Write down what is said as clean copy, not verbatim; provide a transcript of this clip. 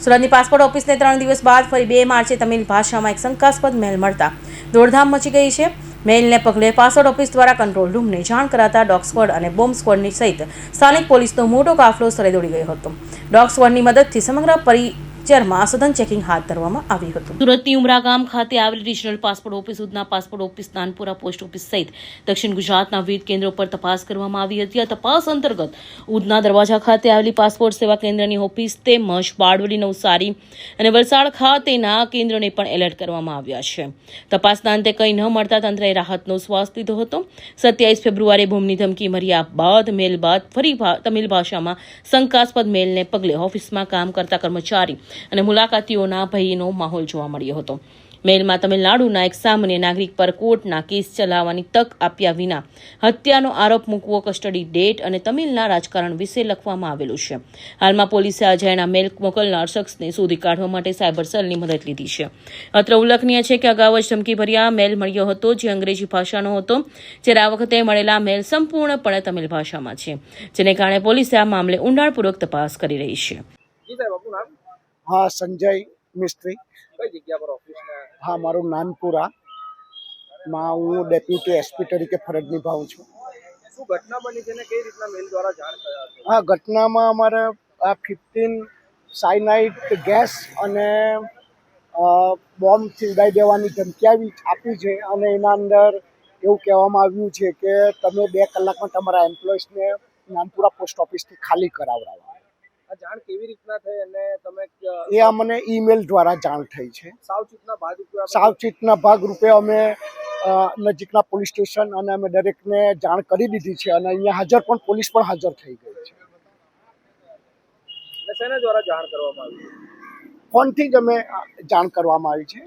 સુરતની પાસપોર્ટ ઓફિસને 3 દિવસ બાદ ફરી 2 માર્ચે તમિલ ભાષામાં એક શંકાસ્પદ મેલ મળતા દોડધામ મચી ગઈ છે. મેલને પગલે પાસપોર્ટ ઓફિસ દ્વારા કંટ્રોલ રૂમને જાણ કરાતા ડોગ સ્ક્વોડ અને બોમ્બ સ્ક્વોડની સહિત સ્થાનિક પોલીસનો મોટો કાફલો સ્થળે દોડી ગયો હતો. ડોગ સ્ક્વોડની મદદથી સમગ્ર પરિસરમાં સઘન ચેકિંગ હાથ ધરવામાં આવ્યું હતું. સુરતની ઉમરા ગામ ખાતે આવેલી regional passport office, Udhna passport office, Nanpura post office સહિત દક્ષિણ ગુજરાતના વિવિધ કેન્દ્રો પર તપાસ કરવામાં આવી હતી. આ તપાસ અંતર્ગત ઉધના દરવાજા ખાતે આવેલી પાસપોર્ટ સેવા કેન્દ્રની ઓફિસ તેમજ બારડોલી, નવસારી અને વલસાડ ખાતેના કેન્દ્રોને પણ એલર્ટ કરવામાં આવ્યા છે. તપાસના અંતે કંઈ ન મળતા તંત્રએ રાહતનો શ્વાસ લીધો હતો. 27 ફેબ્રુઆરીએ બોમ્બની ધમકી મળ્યા બાદ મેલ બાદ ફરી તમિલ ભાષામાં શંકાસ્પદ મેલને પગલે ઓફિસમાં કામ કરતા કર્મચારી અને મુલાકાતીઓના ભયનો માહોલ જોવા મળ્યો હતો. મેલમાં તમિલનાડુના એક સામાન્ય નાગરિક પર કોર્ટના કેસ ચલાવવાની તક આપ્યા વિના હત્યાનો આરોપ મૂકવો, કસ્ટડી ડેટ અને તમિલના રાજકારણ વિશે લખવામાં આવેલું છે. હાલમાં પોલીસે અજયના મેલ મોકલનાર શખ્સને શોધી કાઢવા માટે સાયબર સેલની મદદ લીધી છે. અત્રે ઉલ્લેખનીય છે કે અગાઉ જ ધમકીભર્યા મેલ મળ્યો હતો, જે અંગ્રેજી ભાષાનો હતો, જ્યારે આ વખતે મળેલા મેલ સંપૂર્ણપણે તમિલ ભાષામાં છે, જેને કારણે પોલીસે આ મામલે ઊંડાણપૂર્વક તપાસ કરી રહી છે. हाँ, संजय मिस्त्री। કઈ જગ્યા પર ઓફિસ ને? हाँ, मारू नानपुरा में हूँ डेप्यूटी एसपी तरीके फरज निभाऊँ छूँ। શું ઘટના બની છે ને કઈ રીતના મેલ દ્વારા જાણ થયા છે? हाँ, घटना में अमारे 15 साइनाइड गैस અને બોમ્બથી ઉડાવી દેવાની ધમકી આપી છે અને એના અંદર એવું કહેવામાં આવ્યું છે કે તમે 2 કલાકમાં તમારા એમ્પ્લોઈઝને નાનપુરા પોસ્ટ ઓફિસથી ખાલી કરાવડાવો. આ જાણ કેવી રીતના થઈ અને તમે એ અમને ઈમેલ દ્વારા જાણ થઈ છે. સાવચેતના ભાગરૂપે સાવચેતના ભાગરૂપે અમે નજીકના પોલીસ સ્ટેશન અને અમે દરેકને જાણ કરી દીધી છે અને અહીંયા હાજર પણ પોલીસ પણ હાજર થઈ ગઈ છે. શેના દ્વારા જાણ કરવામાં આવી? ફોનથી જ અમે જાણ કરવામાં આવી છે.